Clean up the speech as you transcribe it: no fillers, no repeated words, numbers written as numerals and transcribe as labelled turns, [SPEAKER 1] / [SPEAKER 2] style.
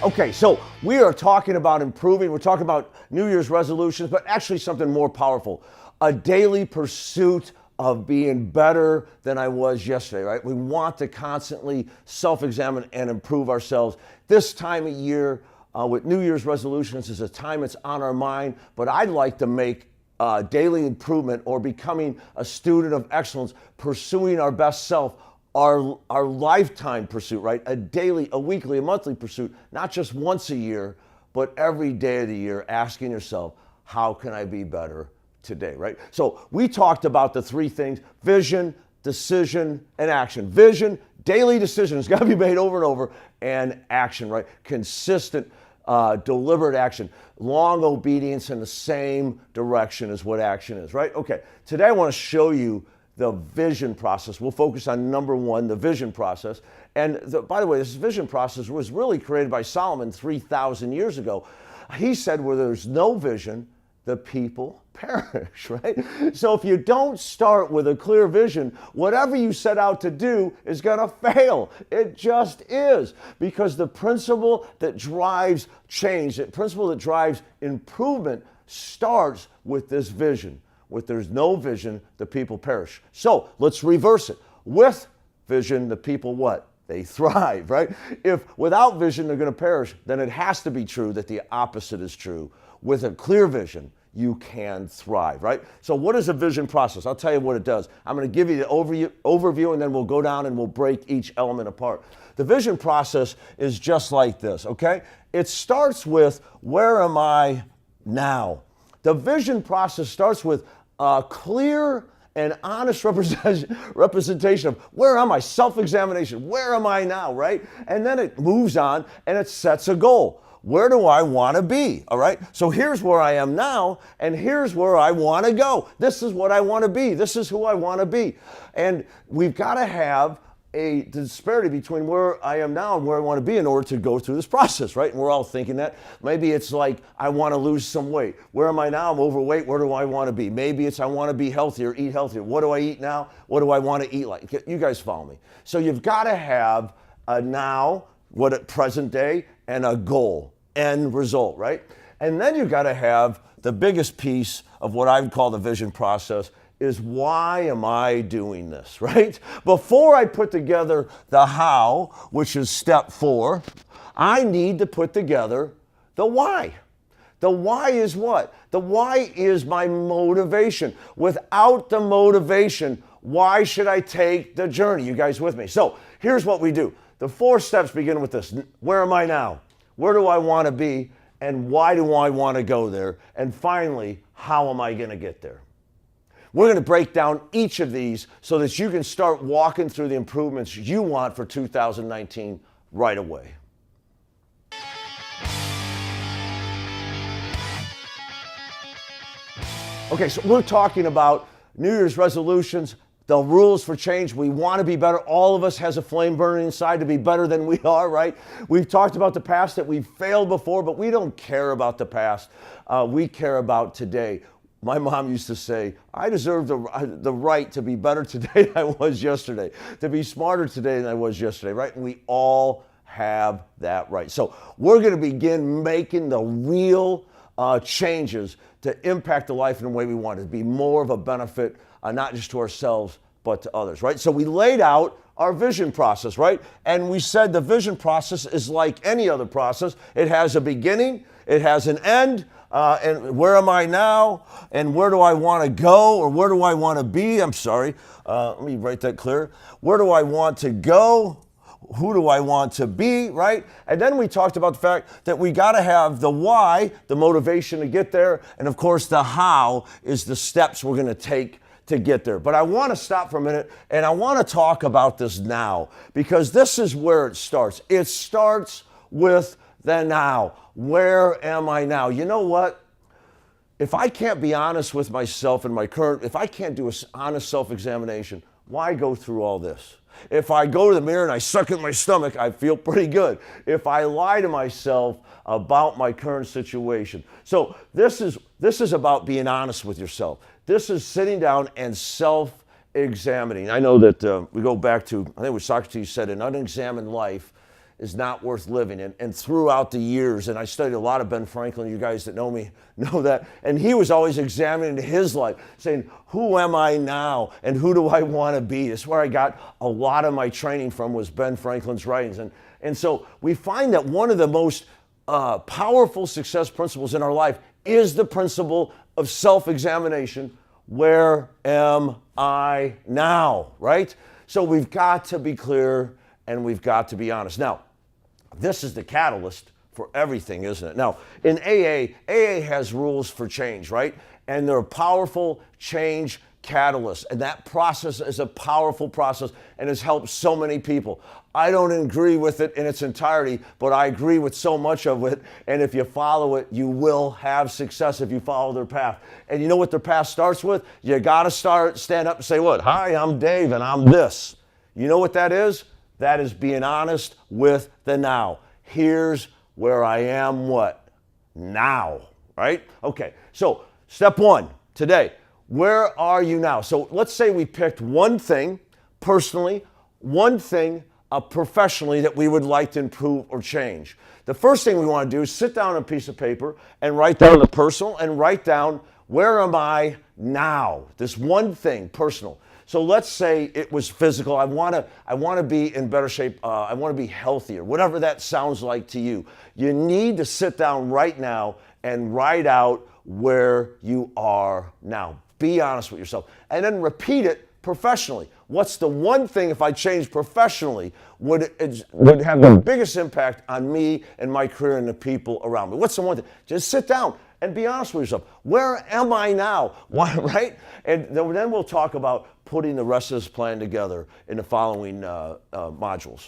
[SPEAKER 1] Okay, so we are talking about improving. We're talking about New Year's resolutions, but actually something more powerful. A daily pursuit of being better than I was yesterday, right? We want to constantly self-examine and improve ourselves. This time of year with New Year's resolutions is a time it's on our mind, but I'd like to make daily improvement or becoming a student of excellence, pursuing our best self, our lifetime pursuit, right? A daily, a weekly, a monthly pursuit, not just once a year, but every day of the year, asking yourself, how can I be better today, right? So we talked about the three things: vision, decision, and action. Vision, daily decisions, got to be made over and over, and action, right? Consistent, deliberate action. Long obedience in the same direction is what action is, right? Okay, today I want to show you the vision process. We'll focus on number one, the vision process. And by the way, this vision process was really created by Solomon 3,000 years ago. He said, where there's no vision, the people perish, right? So if you don't start with a clear vision, whatever you set out to do is going to fail. It just is. Because the principle that drives change, the principle that drives improvement starts with this vision. With there's no vision, the people perish. So let's reverse it. With vision, the people what? They thrive, right? If without vision, they're going to perish, then it has to be true that the opposite is true. With a clear vision, you can thrive, right? So what is a vision process? I'll tell you what it does. I'm going to give you the overview, and then we'll go down and we'll break each element apart. The vision process is just like this, okay? It starts with, where am I now? The vision process starts with a clear and honest representation of where am I, self-examination, where am I now, right? And then it moves on and it sets a goal. Where do I want to be, all right? So here's where I am now, and here's where I want to go. This is what I want to be. This is who I want to be. And we've got to have a disparity between where I am now and where I want to be in order to go through this process, right? And we're all thinking that. Maybe it's like, I want to lose some weight. Where am I now? I'm overweight. Where do I want to be? Maybe it's I want to be healthier, eat healthier. What do I eat now? What do I want to eat like? You guys follow me. So you've got to have a now, what at present day, and a goal, end result, right? And then you've got to have the biggest piece of what I would call the vision process is, why am I doing this, right? Before I put together the how, which is step 4, I need to put together the why. The why is what? The why is my motivation. Without the motivation, why should I take the journey? You guys with me? So here's what we do. The 4 steps begin with this. Where am I now? Where do I want to be? And why do I want to go there? And finally, how am I going to get there? We're going to break down each of these so that you can start walking through the improvements you want for 2019 right away. Okay, so we're talking about New Year's resolutions, the rules for change. We want to be better. All of us has a flame burning inside to be better than we are, right? We've talked about the past, that we've failed before, but we don't care about the past. We care about today. My mom used to say, I deserve the right to be better today than I was yesterday, to be smarter today than I was yesterday, right? And we all have that right. So we're going to begin making the real changes to impact the life in the way we want it, to be more of a benefit, not just to ourselves, but to others, right? So we laid out our vision process, right? And we said the vision process is like any other process. It has a beginning, it has an end, and where am I now? And where do I want to go? Or where do I want to be? I'm sorry. Let me write that clear. Where do I want to go? Who do I want to be, right? And then we talked about the fact that we got to have the why, the motivation to get there. And of course, the how is the steps we're going to take to get there. But I want to stop for a minute and I want to talk about this now, because this is where it starts. It starts with the now. Where am I now? You know what? If I can't be honest with myself in my current, if I can't do an honest self-examination, why go through all this? If I go to the mirror and I suck at my stomach, I feel pretty good. If I lie to myself about my current situation. So this is about being honest with yourself. This is sitting down and self-examining. I know that we go back to, I think what Socrates said, an unexamined life is not worth living. And throughout the years, and I studied a lot of Ben Franklin, you guys that know me know that, and he was always examining his life, saying, who am I now and who do I want to be? That's where I got a lot of my training from, was Ben Franklin's writings. And so we find that one of the most powerful success principles in our life is the principle of self-examination. Where am I now, right? So we've got to be clear and we've got to be honest. Now, this is the catalyst for everything, isn't it? Now, in AA has rules for change, right? And they're a powerful change catalyst. And that process is a powerful process and has helped so many people. I don't agree with it in its entirety, but I agree with so much of it. And if you follow it, you will have success if you follow their path. And you know what their path starts with? You got to stand up and say, what? Hi, I'm Dave and I'm this. You know what that is? That is being honest with the now. Here's where I am, what? Now, right? Okay, so step one today, where are you now? So let's say we picked one thing personally, one thing professionally that we would like to improve or change. The first thing we want to do is sit down on a piece of paper and write down the personal and write down, where am I now? This one thing, personal. So let's say it was physical. I want to be in better shape. I want to be healthier, whatever that sounds like to you. You need to sit down right now and write out where you are now. Be honest with yourself. And then repeat it professionally. What's the one thing, if I changed professionally, would have the biggest impact on me and my career and the people around me? What's the one thing? Just sit down and be honest with yourself. Where am I now? Why, right? And then we'll talk about putting the rest of this plan together in the following modules.